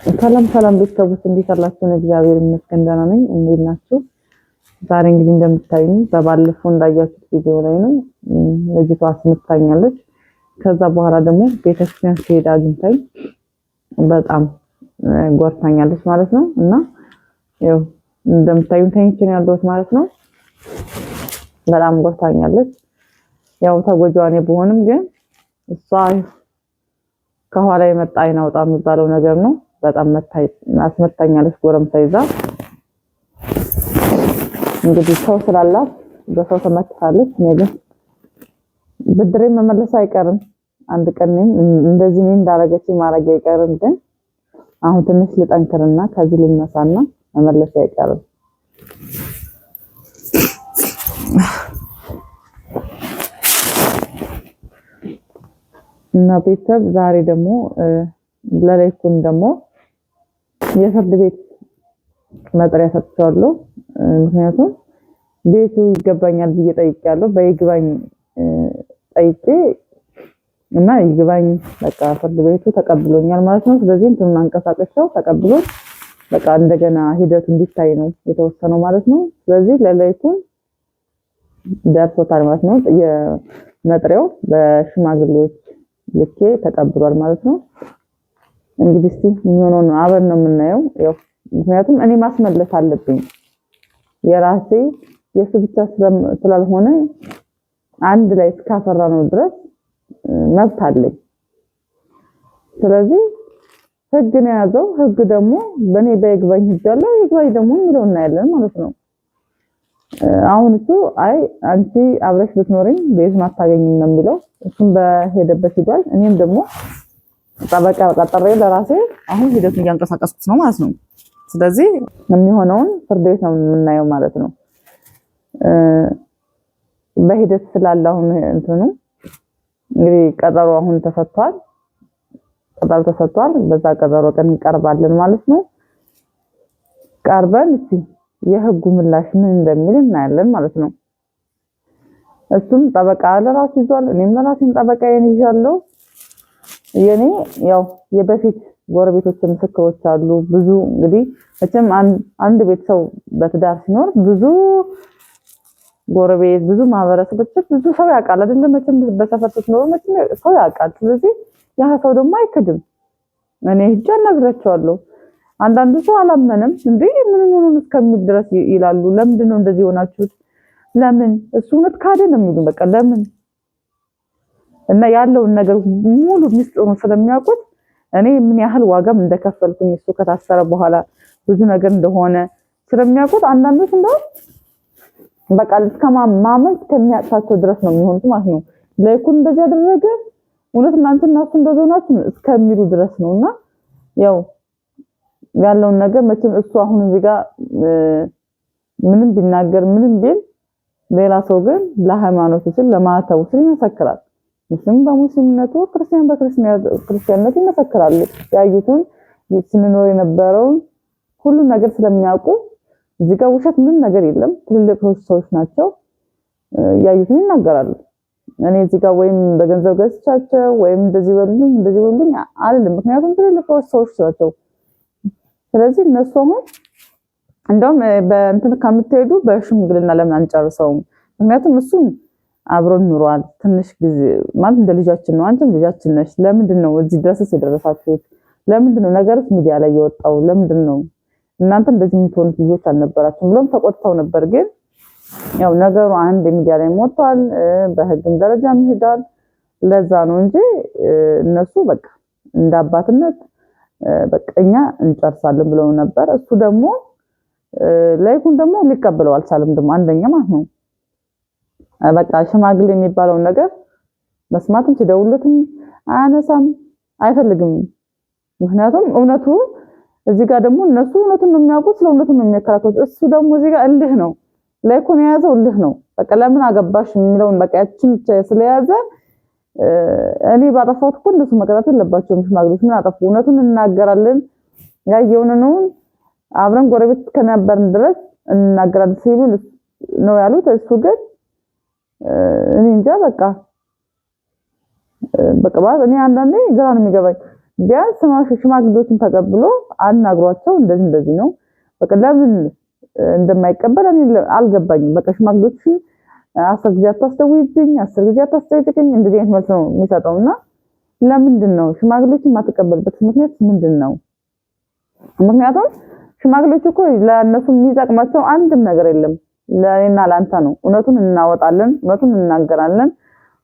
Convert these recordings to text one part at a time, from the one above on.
ሰላም ሰላም ቤተሰቦች እንዴት አላችሁ? እግዚአብሔር ይመስገን ደህና ነኝ። እንዴት ናችሁ? ዛሬ እንግዲህ እንደምታዩኝ በባለፈው እንዳያችሁት ቪዲዮ ላይ ነው ልጅቷ አስመታኛለች። ከዛ በኋላ ደግሞ ቤተክርስቲያን ሲሄድ አግኝታኝ በጣም ጎርታኛለች ማለት ነው። እና ያው እንደምታዩኝ ተኝቼ ነው ያለሁት ማለት ነው። በጣም ጎርታኛለች። ያው ተጎጂዋ እኔ ብሆንም ግን እሷ ከኋላ የመጣ አይን አውጣ የሚባለው ነገር ነው። በጣም አስመታኛለች ጎረምሳ ይዛ። እንግዲህ ሰው ስላላት በሰው ተመክታለች። ነገር ብድሬ መመለስ አይቀርም አንድ ቀን እንደዚህ ነው እንዳረገች ማረግ አይቀርም። ግን አሁን ትንሽ ልጠንክርና ከዚህ ልነሳና መመለስ አይቀርም። እና ቤተሰብ ዛሬ ደግሞ ለላይኩን ደግሞ የፍርድ ቤት መጥሪያ ሰጥቻለሁ። ምክንያቱም ቤቱ ይገባኛል ብዬ ጠይቄያለሁ። በይግባኝ ጠይቄ እና ይግባኝ በቃ ፍርድ ቤቱ ተቀብሎኛል ማለት ነው። ስለዚህ እንትን አንቀሳቀሻው ተቀብሎ በቃ እንደገና ሂደቱ እንዲታይ ነው የተወሰነው ማለት ነው። ስለዚህ ለላይኩን ደርሶታል ማለት ነው። የመጥሪያው በሽማግሌዎች ልኬ ተቀብሏል ማለት ነው። እንግዲህ እስቲ የሚሆነውን አብረን ነው የምናየው። ያው ምክንያቱም እኔ ማስመለስ አለብኝ የራሴ የሱ ብቻ ስላልሆነ አንድ ላይ እስካፈራ ነው ድረስ መብት አለኝ። ስለዚህ ህግ ነው ያዘው። ህግ ደግሞ በኔ በይግባኝ ሄጃለሁ። ይግባኝ ደግሞ የሚለው እናያለን ማለት ነው። አሁን እሱ አይ አንቺ አብረሽ ብትኖሪኝ ቤቱን አታገኝም ነው የሚለው። እሱም በሄደበት ሄዷል። እኔም ደግሞ ጠበቃ ቀጠሬ ለራሴ አሁን ሂደቱን እያንቀሳቀስኩት ነው ማለት ነው። ስለዚህ የሚሆነውን ፍርድ ቤት ነው የምናየው ማለት ነው። በሂደት ስላለ አሁን እንትኑ እንግዲህ ቀጠሮ አሁን ተሰጥቷል። ቀጠሮ ተሰጥቷል። በዛ ቀጠሮ ቀን እንቀርባለን ማለት ነው። ቀርበን እስቲ የህጉ ምላሽ ምን እንደሚል እናያለን ማለት ነው። እሱም ጠበቃ ለራሱ ይዟል። እኔም ለራሴን ጠበቃዬን ይዣለሁ። የኔ ያው የበፊት ጎረቤቶች ምስክሮች አሉ። ብዙ እንግዲህ መቼም አንድ ቤተሰብ በትዳር ሲኖር ብዙ ጎረቤት ብዙ ማህበረሰቦች ብዙ ሰው ያውቃል አይደለም? መቼም በሰፈር ስትኖር መቼም ሰው ያውቃል። ስለዚህ ያ ሰው ደግሞ አይክድም። እኔ ሂጄ አናግራቸዋለሁ። አንዳንዱ ሰው አላመነም እንዴ ምን ሆነን እስከሚል ድረስ ይላሉ። ለምንድን ነው እንደዚህ ሆናችሁት? ለምን እሱ እውነት ካደ ነው የሚሉኝ። በቃ ለምን እና ያለውን ነገር ሙሉ ሚስጥሩን ስለሚያውቁት እኔ ምን ያህል ዋጋም እንደከፈልኩኝ እሱ ከታሰረ በኋላ ብዙ ነገር እንደሆነ ስለሚያውቁት አንዳንዶች እንደው በቃ እስከማመን ከሚያጣቸው ድረስ ነው የሚሆኑት ማለት ነው። ላይኩን እንደዚህ ያደረገ እውነት እናንተና እሱ እንደዚህ ሆናችሁ እስከሚሉ ድረስ ነውና ያው ያለውን ነገር መቼም እሱ አሁን እዚህ ጋር ምንም ቢናገር ምንም ቢል ሌላ ሰው ግን ለሃይማኖቱ ሲል ለማተው ሲል ይመሰክራል። ሙስሊም በሙስሊምነቱ ክርስቲያን በክርስቲያንነቱ ይመሰክራሉ። ያዩትን ስንኖር የነበረውን ሁሉ ነገር ስለሚያውቁ እዚህ ጋር ውሸት ምንም ነገር የለም። ትልልቅ ሰዎች ናቸው። ያዩትን ይናገራሉ። እኔ እዚህ ጋር ወይም በገንዘብ ገዝቻቸው ወይም እንደዚህ በሉኝ አይደለም። ምክንያቱም ትልልቅ ሰዎች ናቸው። ስለዚህ እነሱ አሁን እንደውም በእንትን ከምትሄዱ በሽምግልና ለምን አንጨርሰውም? ምክንያቱም እሱም አብሮን ኑሯል ትንሽ ጊዜ ማለት እንደ ልጃችን ነው። አንቺም ልጃችን ነሽ። ለምንድን ነው እዚህ ድረስ የደረሳችሁት? ለምንድን ነው ነገርስ ሚዲያ ላይ የወጣው? ለምንድን ነው እናንተ እንደዚህ የምትሆኑት ልጆች አልነበራችሁም? ብሎም ተቆጥተው ነበር። ግን ያው ነገሩ አንድ ሚዲያ ላይ ሞቷል፣ በህግም ደረጃ ይሄዳል። ለዛ ነው እንጂ እነሱ በቃ እንደ አባትነት በቃኛ እንጨርሳለን ብለው ነበር። እሱ ደግሞ ላይኩን ደግሞ ሊቀበለው አልቻለም። ደግሞ አንደኛ ማለት ነው በቃ ሽማግሌ የሚባለው ነገር መስማትም ሲደውሉትም አያነሳም፣ አይፈልግም። ምክንያቱም እውነቱ እዚህ ጋር ደግሞ እነሱ እውነቱን ነው የሚያውቁት፣ ስለ እውነቱ ነው የሚከራከሩት። እሱ ደግሞ እዚህ ጋር እልህ ነው፣ ላይኩን የያዘው እልህ ነው። በቃ ለምን አገባሽ የሚለውን በቃ ያችን ስለያዘ እኔ ባጠፋሁት እኮ እነሱ መቀጣት የለባቸውም። ሽማግሌዎች ምን አጠፉ? እውነቱን እናገራለን፣ ያየውን ነው አብረን ጎረቤት ከነበርን ድረስ እናገራለን ሲሉ ነው ያሉት። እሱ ግን እኔ እንጃ በቃ እኔ አንዳንዴ ግራ ነው የሚገባኝ። ቢያንስ ሽማግሌዎችን ተቀብሎ አናግሯቸው እንደዚህ ነው በቃ ለምን እንደማይቀበል እኔ አልገባኝም። በቃ ሽማግሌዎችን 10 ጊዜ አታስደውይብኝ 10 ጊዜ አታስደውይብኝ እንደዚህ አይነት መልስ ነው የሚሰጠውና ለምንድን ነው ሽማግሌዎችን ማትቀበልበት ምክንያት ምንድነው? ምክንያቱም ሽማግሌዎች እኮ ለእነሱ የሚጠቅማቸው አንድም ነገር የለም ለእኔና ለአንተ ነው። እውነቱን እናወጣለን፣ እውነቱን እናገራለን።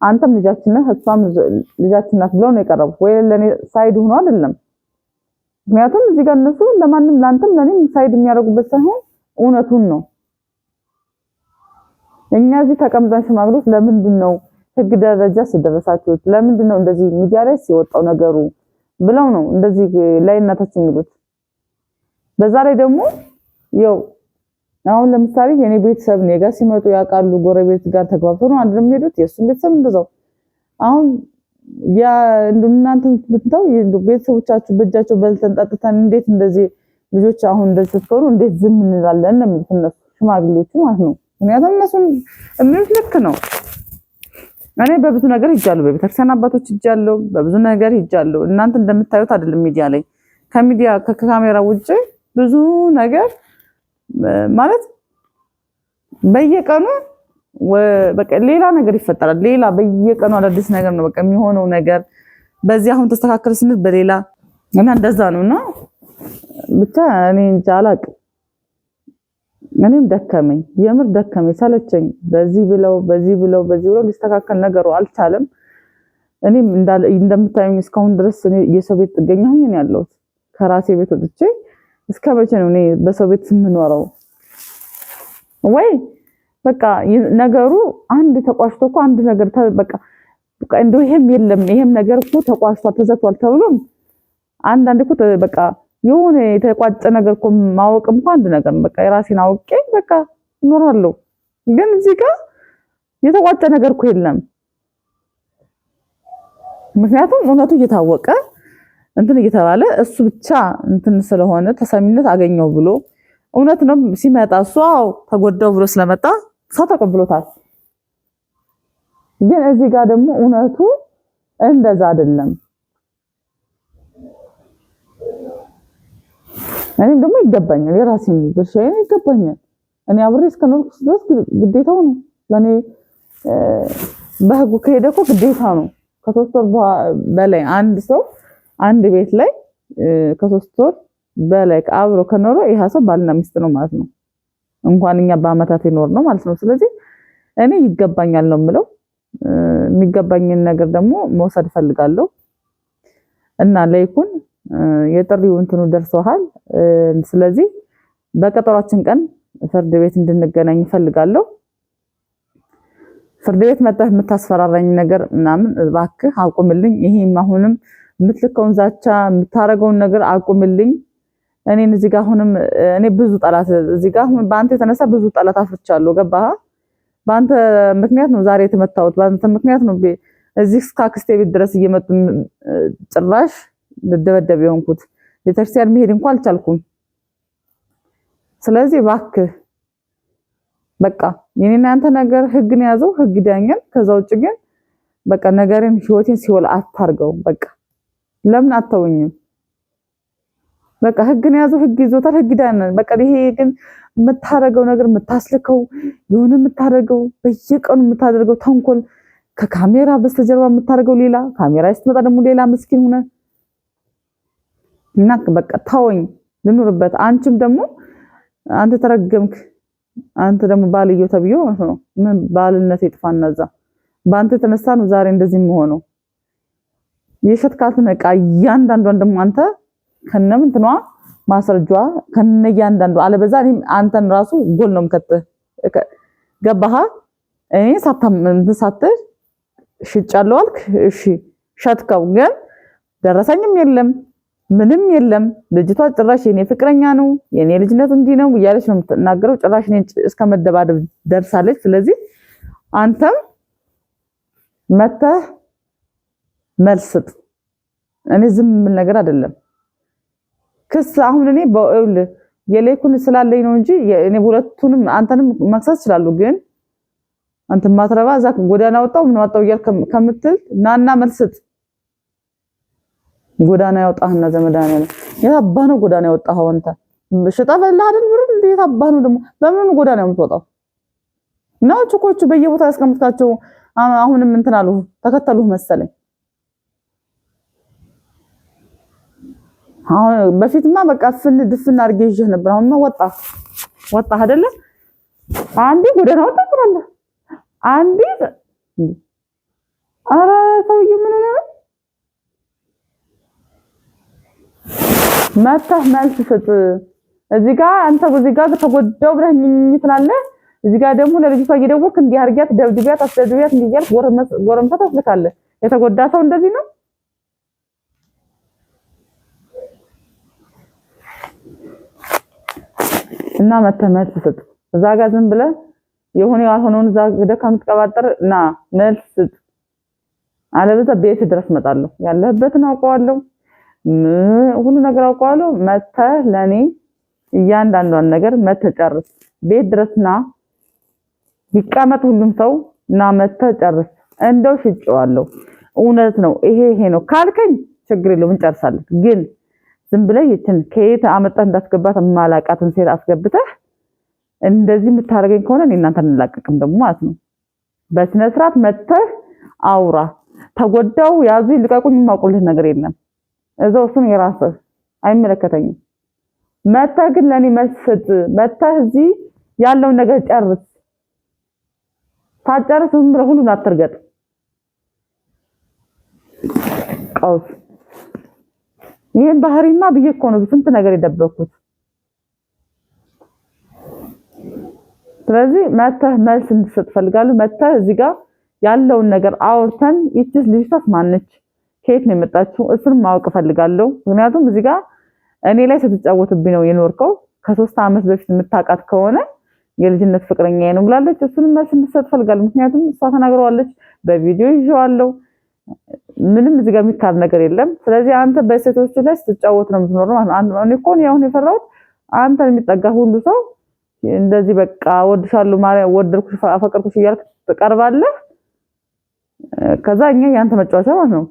አንተም ልጃችን ነህ እሷም ልጃችን ናት ብለው ነው የቀረቡት ወይ ለኔ ሳይድ ሆኖ አይደለም። ምክንያቱም እዚህ ጋር እነሱ ለማንም ለአንተም ለኔም ሳይድ የሚያደርጉበት ሳይሆን እውነቱን ነው። እኛ እዚህ ተቀምጠን ሽማግሌዎች ለምንድን ነው ህግ ደረጃ ሲደረሳችሁት ለምንድን ነው እንደዚህ ሚዲያ ላይ ሲወጣው ነገሩ ብለው ነው እንደዚህ ላይናታችን የሚሉት። በዛ ላይ ደግሞ ያው አሁን ለምሳሌ የኔ ቤተሰብ እኔ ጋር ሲመጡ ያውቃሉ፣ ጎረቤት ጋር ተግባብተው ነው አንድ ነው የሚሄዱት። የእሱም ቤተሰብ እንደዛው። አሁን ያ እናንተ ብትተው ቤተሰቦቻችሁ በእጃቸው በልተን ጠጥተን እንዴት እንደዚህ ልጆች አሁን እንደዚህ ስትሆኑ እንዴት ዝም እንላለን ነው እነሱ ሽማግሌዎቹ ማለት ነው። ምክንያቱም እነሱን የሚሉት ልክ ነው። እኔ በብዙ ነገር ሄጃለሁ፣ በቤተክርስቲያን አባቶች ሄጃለሁ፣ በብዙ ነገር ሄጃለሁ። እናንተ እንደምታዩት አይደለም ሚዲያ ላይ ከሚዲያ ከካሜራ ውጪ ብዙ ነገር ማለት በየቀኑ በቃ ሌላ ነገር ይፈጠራል። ሌላ በየቀኑ አዳዲስ ነገር ነው በቃ የሚሆነው ነገር። በዚህ አሁን ተስተካከለ ስንል በሌላ እና እንደዛ ነውና ብቻ እኔ እንጃ አላቅም። እኔም ደከመኝ፣ የምር ደከመኝ፣ ሰለቸኝ። በዚህ ብለው ሊስተካከል ነገሩ አልቻለም። እኔም እንደምታዩኝ እስካሁን ድረስ እኔ የሰው ቤት ጥገኛ ሆኜ ነው ያለሁት። ከራሴ ቤት ወጥቼ እስከ መቼ ነው እኔ በሰው ቤት የምኖረው? ወይ በቃ ነገሩ አንድ ተቋሽቶ እኮ አንድ ነገር በቃ እንደው ይሄም ነገር እኮ ተቋሽቷል ተዘቷል ተብሎም አንዳንድ እኮ በቃ የሆነ የተቋጨ ነገር እኮ ማወቅም እንኳን አንድ ነገር ነው። በቃ የራሴን አውቄ በቃ እኖራለሁ። ግን እዚህ ጋር የተቋጨ ነገር እኮ የለም። ምክንያቱም እውነቱ እየታወቀ እንትን እየተባለ እሱ ብቻ እንትን ስለሆነ ተሰሚነት አገኘው ብሎ እውነት ነው ሲመጣ እሱ ተጎዳው ብሎ ስለመጣ ሰው ተቀብሎታል። ግን እዚህ ጋር ደግሞ እውነቱ እንደዛ አይደለም። እኔ ደግሞ ይገባኛል፣ የራሴን ድርሻዬ ይገባኛል። እኔ አብሬ እስከኖርኩ ድረስ ግዴታው ነው ለኔ። በህጉ ከሄደ እኮ ግዴታ ነው። ከሶስት ወር በላይ አንድ ሰው አንድ ቤት ላይ ከሶስት ወር በላይ አብሮ ከኖረ ይሄ ሰው ባልና ሚስት ነው ማለት ነው። እንኳን እኛ በአመታት ይኖር ነው ማለት ነው። ስለዚህ እኔ ይገባኛል ነው የምለው። የሚገባኝን ነገር ደግሞ መውሰድ ፈልጋለሁ እና ለይኩን የጥሪው እንትኑ ደርሶሃል። ስለዚህ በቀጠሯችን ቀን ፍርድ ቤት እንድንገናኝ ፈልጋለሁ። ፍርድ ቤት መጣህ የምታስፈራራኝ ነገር ምናምን እባክህ አቁምልኝ። ይሄም አሁንም የምትልከውን ዛቻ የምታረገውን ነገር አቁምልኝ። እኔን እዚህ ጋር አሁንም እኔ ብዙ ጠላት እዚህ ጋር አሁን በአንተ የተነሳ ብዙ ጠላት አፍርቻለሁ። ገባህ? በአንተ ምክንያት ነው ዛሬ የተመታሁት። በአንተ ምክንያት ነው እዚህ እስከ አክስቴ ቤት ድረስ እየመጡ ጭራሽ ልደበደብ የሆንኩት። ቤተክርስቲያን መሄድ እንኳን አልቻልኩም። ስለዚህ እባክህ በቃ የኔና አንተ ነገር ህግን ያዘው፣ ህግ ዳኛል። ከዛ ውጭ ግን በቃ ነገርን ህይወቴን ሲወል አታርገው። በቃ ለምን አተውኝም? በቃ ህግን ያዘው፣ ህግ ይዞታል፣ ህግ ዳኛል። በቃ ይሄ ግን የምታረገው ነገር የምታስልከው የሆነ የምታረገው በየቀኑ የምታደርገው ተንኮል ከካሜራ በስተጀርባ የምታረገው ሌላ፣ ካሜራ ስትመጣ ደግሞ ሌላ ምስኪን ሆነ እና በቃ ታወኝ ልኑርበት። አንቺም ደግሞ አንተ ተረገምክ። አንተ ደግሞ ባልየው ተብዮ ነው ምን ባልነት ይጥፋና እዛ በአንተ የተነሳ ነው ዛሬ እንደዚህ የምሆነው። የሸትካትን ዕቃ እያንዳንዷን ደግሞ አንተ ከነምንትኗ ማስረጃዋ ከነያንዳንዱ አለበዛ እኔም አንተን ራሱ ጎል ነው የምከትህ። ገባህ? እኔ ሳትል ሽጫለሁ አልክ። እሺ ሸትከው፣ ግን ደረሰኝም የለም ምንም የለም። ልጅቷ ጭራሽ የኔ ፍቅረኛ ነው የኔ ልጅነት እንዲህ ነው እያለች ነው የምትናገረው። ጭራሽ እኔን እስከ መደባደብ ደርሳለች። ስለዚህ አንተም መተህ መልስ ስጥ። እኔ ዝም ምን ነገር አይደለም። ክስ አሁን እኔ በእውል የሌኩን ስላለኝ ነው እንጂ እኔ ሁለቱንም አንተንም መክሰስ ይችላሉ። ግን አንተ ማትረባ እዛ ጎዳና ወጣው ምን ወጣው እያልክ ከምትል ናና መልስ ስጥ። ጎዳና ያወጣህና ዘመዳና የታባህ ነው ጎዳና ያወጣኸው አንተ ሽጣ በላህ አይደል ብር እንዴ የታባህ ነው ደግሞ በምን ጎዳና የምትወጣው ነው ቹኮቹ በየቦታው ያስቀምጥካቸው አሁንም እንትን አሉ ተከተሉህ መሰለኝ አሁን በፊትማ በቃ ድፍን አድርጌ ይዤህ ነበር አሁንማ ወጣ አይደለ አንዴ ጎዳና ወጣ አንዴ ኧረ ሰውዬ ምን ነው መተህ መልስ ስጥ እዚህ ጋር አንተ በዚህ ጋር ተጎዳው ብለህ ትላለህ እዚህ ጋር ደግሞ ለልጅቷ እየደወልክ እንዲህ አድርጊያት ደብድቢያት አስደብድቢያት እንዲህ እያልክ ጎረምሳ ታስልካለህ የተጎዳ ሰው እንደዚህ ነው እና መተህ መልስ ስጥ እዛ ጋር ዝም ብለህ የሆነ ያልሆነውን እዛ ገደካ የምትቀባጠር ና መልስ ስጥ አለበዛ ቤት ድረስ መጣለሁ ያለህበትን አውቀዋለሁ ሁሉ ነገር አውቀዋለሁ መተህ ለኔ እያንዳንዷን ነገር መተህ ጨርስ ቤት ድረስና ይቀመጥ ሁሉም ሰው ና መተህ ጨርስ እንደው ሽጬዋለሁ እውነት ነው ይሄ ነው ካልከኝ ችግር የለውም እንጨርሳለን ግን ዝም ብለህ ይችን ከየት አመጣህ እንዳስገባት ማላቃትን ሴት አስገብተህ እንደዚህ የምታረገኝ ከሆነ እኔ እናንተ እንላቀቅም ደግሞ ማለት ነው በስነ ስርዓት መተህ አውራ ተጎዳው ያዙ ይልቀቁኝ ማቆልህ ነገር የለም እዛው እሱም የራስህ አይመለከተኝም መተህ ግን ለኔ መልስ ስጥ መተህ እዚህ ያለው ነገር ጨርስ ታጨርስ ዝም ብለህ ሁሉን አትርገጥ ቀውስ ይሄን ባህሪማ ብዬ እኮ ነው ስንት ነገር የደበኩት ስለዚህ መተህ መልስ እንድትሰጥ ፈልጋለሁ መተህ እዚህ ጋር ያለውን ነገር አውርተን ይችስ ልጅቷስ ማነች ከየት ነው የመጣችው እሱን ማወቅ ፈልጋለሁ ምክንያቱም እዚህ ጋር እኔ ላይ ስትጫወትብኝ ነው የኖርከው ከ3 አመት በፊት የምታቃት ከሆነ የልጅነት ፍቅረኛዬ ነው ብላለች እሱን መልስ እንድትሰጥ ፈልጋለሁ ምክንያቱም እሷ ተናግረዋለች በቪዲዮ ይዤዋለሁ ምንም እዚህ ጋር የሚካድ ነገር የለም ስለዚህ አንተ በሴቶች ላይ ስትጫወት ነው የምትኖረው እኔ እኮ ያው ነው የፈራሁት አንተ የሚጠጋ ሁሉ ሰው እንደዚህ በቃ ወድሻለሁ ማርያም ወደድኩሽ አፈቀርኩሽ እያልክ ትቀርባለህ ከዛ እኛ ያንተ መጫወቻ ማለት ነው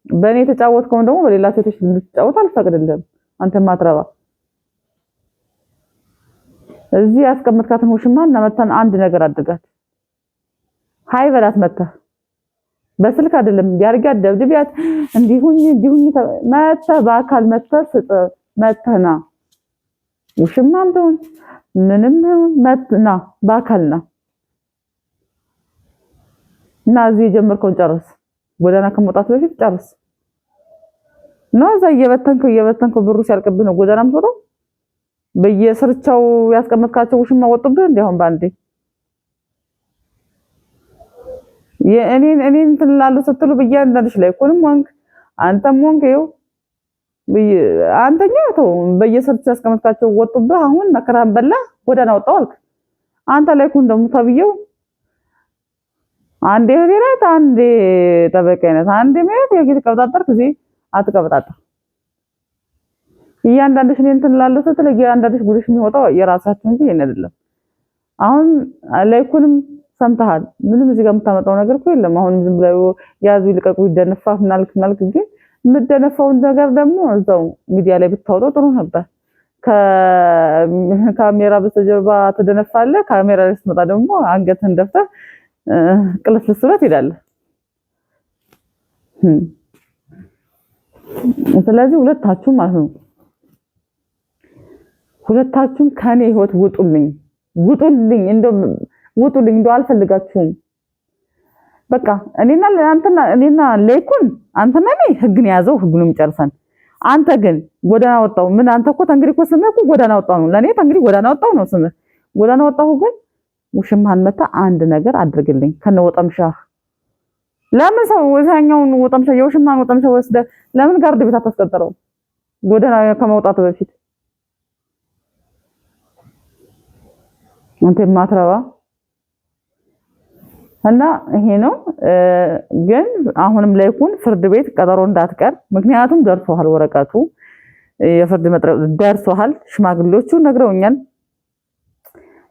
በእኔ ተጫወትከው ደግሞ በሌላ ሴቶች እንድትጫወት አልፈቅድልህም አንተ ማትረባ እዚህ ያስቀምጥካትን ውሽማና መተን አንድ ነገር አድርጋት ሃይ በላት መተህ በስልክ አይደለም ያርጋት ደብድቢያት እንዲሁኝ መተህ በአካል መተህ ስጥ መተህና ውሽማም ደውን ምንም መተና በአካልና እና እዚህ ጀመርከው ጨርስ ጎዳና ከመውጣት በፊት ጨርስ ነው እዛ እየበተንከው ብሩ ሲያልቅብህ ነው ጎዳናም ዞሮ በየስርቻው ያስቀመጥካቸው ውሽማ ወጡብህ እንዲያውም ባንዴ የእኔን ትላሉ ስትሉ በእያንዳንድሽ ላይ እኮንም ወንክ አንተም ወንክ ይኸው አንተኛው ተው በየስርቻው ያስቀመጥካቸው ወጡብህ አሁን መከራን በላ ጎዳና ወጣው አልክ አንተ ላይ ኩን ደሞ ተብየው አንዴ ሄደት አንዴ ተበቀይነት አንዴ ማለት የግድ ቀብጣጣርክ እዚህ አትቀብጣጣ እያንዳንድሽ እኔን ትላሉ ስትል እያንዳንድሽ ጉድሽ የሚወጣው የራሳችሁ እንጂ የኔ አይደለም አሁን ላይኩንም ሰምተሃል ምንም እዚህ ጋር የምታመጣው ነገር እኮ የለም አሁን ዝም ብለው ያዙ ይልቀቁ ይደነፋፍ ናልክ ግን የምትደነፋው ነገር ደግሞ እዛው ሚዲያ ላይ ብታወጣው ጥሩ ነበር ካሜራ በስተጀርባ ተደነፋለህ ካሜራ ላይ ስትመጣ ደግሞ አንገትህን ደፍተህ ቅልስልስበት ይላል ስለዚህ ሁለታችሁም ማለት ነው ሁለታችሁም ከኔ ህይወት ውጡልኝ እንደው አልፈልጋችሁም በቃ እኔና ለይኩን አንተና እኔ ህግን ያዘው ህግንም ጨርሰን አንተ ግን ጎዳና ወጣው ምን አንተ እኮ ተንግሪ እኮ ስምህ እኮ ጎዳና ወጣው ነው ለኔ ተንግሪ ጎዳና ወጣው ነው ስምህ ጎዳና ወጣው ግን ውሽማን መታ አንድ ነገር አድርግልኝ ከነወጣምሻ ለምን ሰው ወዛኛውን ወጣምሻ የውሽማን ወጣምሻ ወስደ ለምን ጋርድ ቤት አታስቀጥረው ጎዳና ከመውጣቱ በፊት አንተ ማትረባ እና ይሄ ነው ግን አሁንም ላይኩን ፍርድ ቤት ቀጠሮ እንዳትቀር ምክንያቱም ደርሶሃል ወረቀቱ የፍርድ መጥሪያው ደርሶሃል ሽማግሌዎቹ ነግረውኛል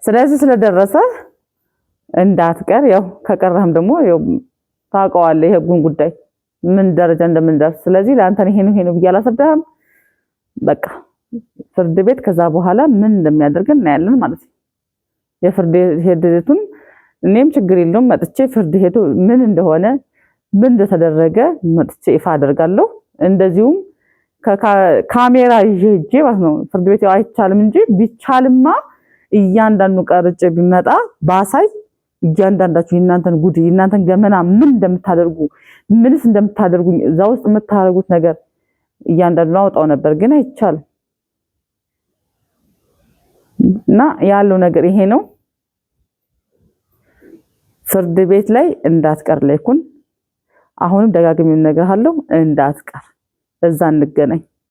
ስለዚህ ስለደረሰ እንዳትቀር ያው ከቀረህም ደግሞ ያው ታውቀዋለህ የህጉን ጉዳይ ምን ደረጃ እንደምንደርስ። ስለዚህ ለአንተ ይሄ ነው ብዬ አላስረዳህም። በቃ ፍርድ ቤት ከዛ በኋላ ምን እንደሚያደርግ እናያለን ማለት ነው። የፍርድ ሂደቱን እኔም ችግር የለውም መጥቼ ፍርድ ሂደቱ ምን እንደሆነ ምን እንደተደረገ መጥቼ ይፋ አደርጋለሁ። እንደዚሁም ካሜራ ይዤ ሂጄ ማለት ነው። ፍርድ ቤት አይቻልም እንጂ ቢቻልማ እያንዳንዱ ቀርጬ ቢመጣ ባሳይ እያንዳንዳችሁ የእናንተን ጉድ የእናንተን ገመና ምን እንደምታደርጉ ምንስ እንደምታደርጉ እዛ ውስጥ የምታደርጉት ነገር እያንዳንዱ አውጣው ነበር፣ ግን አይቻልም። እና ያለው ነገር ይሄ ነው። ፍርድ ቤት ላይ እንዳትቀር ለይኩን። አሁንም ደጋግሜ እነግርሃለሁ እንዳትቀር፣ እዛ እንገናኝ።